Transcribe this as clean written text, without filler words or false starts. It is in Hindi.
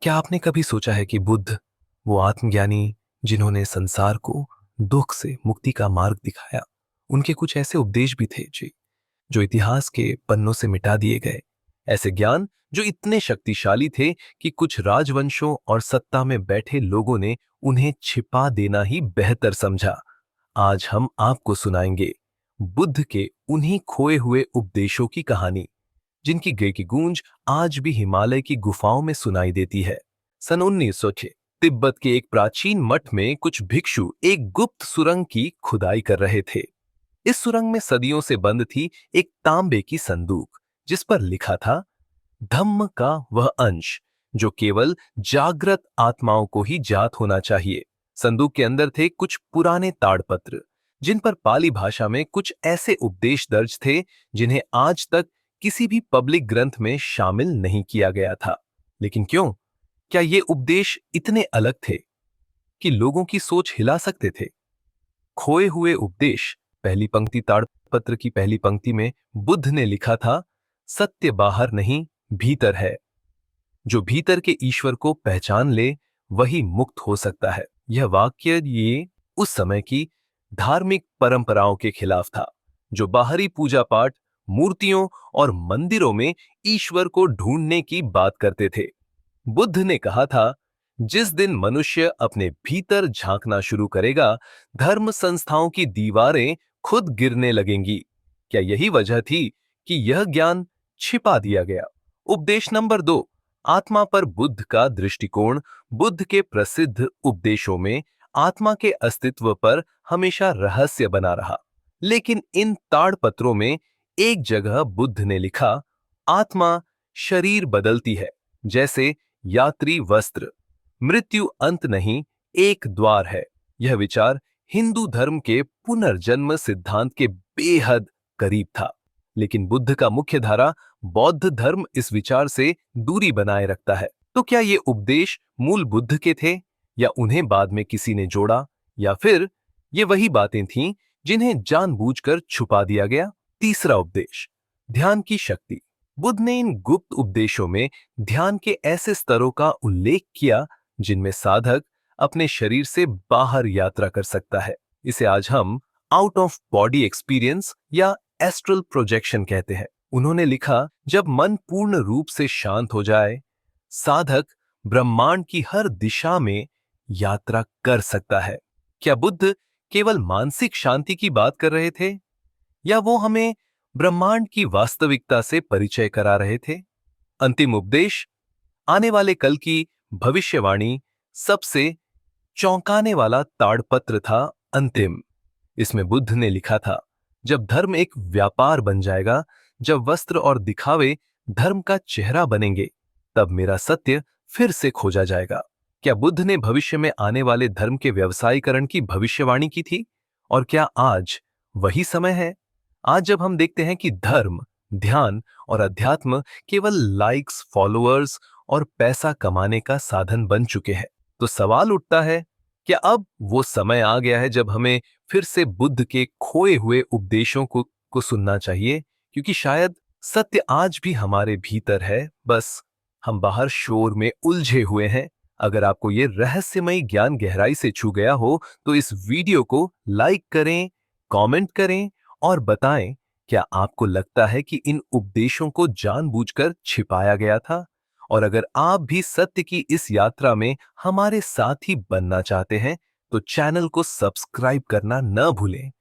क्या आपने कभी सोचा है कि बुद्ध, वो आत्मज्ञानी जिन्होंने संसार को दुख से मुक्ति का मार्ग दिखाया, उनके कुछ ऐसे उपदेश भी थे जी जो इतिहास के पन्नों से मिटा दिए गए। ऐसे ज्ञान जो इतने शक्तिशाली थे कि कुछ राजवंशों और सत्ता में बैठे लोगों ने उन्हें छिपा देना ही बेहतर समझा। आज हम आपको सुनाएंगे बुद्ध के उन्हीं खोए हुए उपदेशों की कहानी, जिनकी की गूंज आज भी हिमालय की गुफाओं में सुनाई देती है। सन 1906 तिब्बत के एक प्राचीन मठ में कुछ भिक्षु एक गुप्त सुरंग की खुदाई कर रहे थे। इस सुरंग में सदियों से बंद थी एक तांबे की संदूक, जिस पर लिखा था धम्म का वह अंश जो केवल जागृत आत्माओं को ही जात होना चाहिए। संदूक के अंदर थे कुछ पुराने ताड़पत्र, जिन पर पाली भाषा में कुछ ऐसे उपदेश दर्ज थे जिन्हें आज तक किसी भी पब्लिक ग्रंथ में शामिल नहीं किया गया था। लेकिन क्यों? क्या ये उपदेश इतने अलग थे कि लोगों की सोच हिला सकते थे? खोए हुए उपदेश। पहली पंक्ति ताड़पत्र की पहली पंक्ति में बुद्ध ने लिखा था, सत्य बाहर नहीं भीतर है। जो भीतर के ईश्वर को पहचान ले वही मुक्त हो सकता है। यह वाक्य ये उस समय की धार्मिक परंपराओं के खिलाफ था, जो बाहरी पूजा पाठ, मूर्तियों और मंदिरों में ईश्वर को ढूंढने की बात करते थे। बुद्ध ने कहा था, जिस दिन मनुष्य अपने भीतर झांकना शुरू करेगा, धर्म संस्थाओं की दीवारें खुद गिरने लगेंगी। क्या यही वजह थी कि यह ज्ञान छिपा दिया गया? उपदेश नंबर 2, आत्मा पर बुद्ध का दृष्टिकोण। बुद्ध के प्रसिद्ध उपदेशों में आत्मा के अस्तित्व पर हमेशा रहस्य बना रहा। लेकिन इन ताड़पत्रों में एक जगह बुद्ध ने लिखा, आत्मा शरीर बदलती है जैसे यात्री वस्त्र, मृत्यु अंत नहीं एक द्वार है। यह विचार हिंदू धर्म के पुनर्जन्म सिद्धांत के बेहद करीब था। लेकिन बुद्ध का मुख्य धारा बौद्ध धर्म इस विचार से दूरी बनाए रखता है। तो क्या ये उपदेश मूल बुद्ध के थे, या उन्हें बाद में किसी ने जोड़ा, या फिर ये वही बातें थीं जिन्हें जानबूझकर छुपा दिया गया? तीसरा उपदेश, ध्यान की शक्ति। बुद्ध ने इन गुप्त उपदेशों में ध्यान के ऐसे स्तरों का उल्लेख किया जिनमें साधक अपने शरीर से बाहर यात्रा कर सकता है। इसे आज हम आउट ऑफ बॉडी एक्सपीरियंस या एस्ट्रल प्रोजेक्शन कहते हैं। उन्होंने लिखा, जब मन पूर्ण रूप से शांत हो जाए, साधक ब्रह्मांड की हर दिशा में यात्रा कर सकता है। क्या बुद्ध केवल मानसिक शांति की बात कर रहे थे, या वो हमें ब्रह्मांड की वास्तविकता से परिचय करा रहे थे? अंतिम उपदेश, आने वाले कल की भविष्यवाणी। सबसे चौंकाने वाला ताड़पत्र था अंतिम। इसमें बुद्ध ने लिखा था, जब धर्म एक व्यापार बन जाएगा, जब वस्त्र और दिखावे धर्म का चेहरा बनेंगे, तब मेरा सत्य फिर से खोजा जाएगा। क्या बुद्ध ने भविष्य में आने वाले धर्म के व्यवसायीकरण की भविष्यवाणी की थी? और क्या आज वही समय है? आज जब हम देखते हैं कि धर्म, ध्यान और अध्यात्म केवल लाइक्स, फॉलोअर्स और पैसा कमाने का साधन बन चुके हैं, तो सवाल उठता है, क्या अब वो समय आ गया है जब हमें फिर से बुद्ध के खोए हुए उपदेशों को सुनना चाहिए? क्योंकि शायद सत्य आज भी हमारे भीतर है, बस हम बाहर शोर में उलझे हुए हैं। अगर आपको ये रहस्यमयी ज्ञान गहराई से छू गया हो, तो इस वीडियो को लाइक करें, कमेंट करें और बताएं, क्या आपको लगता है कि इन उपदेशों को जानबूझकर छिपाया गया था? और अगर आप भी सत्य की इस यात्रा में हमारे साथी बनना चाहते हैं, तो चैनल को सब्सक्राइब करना न भूलें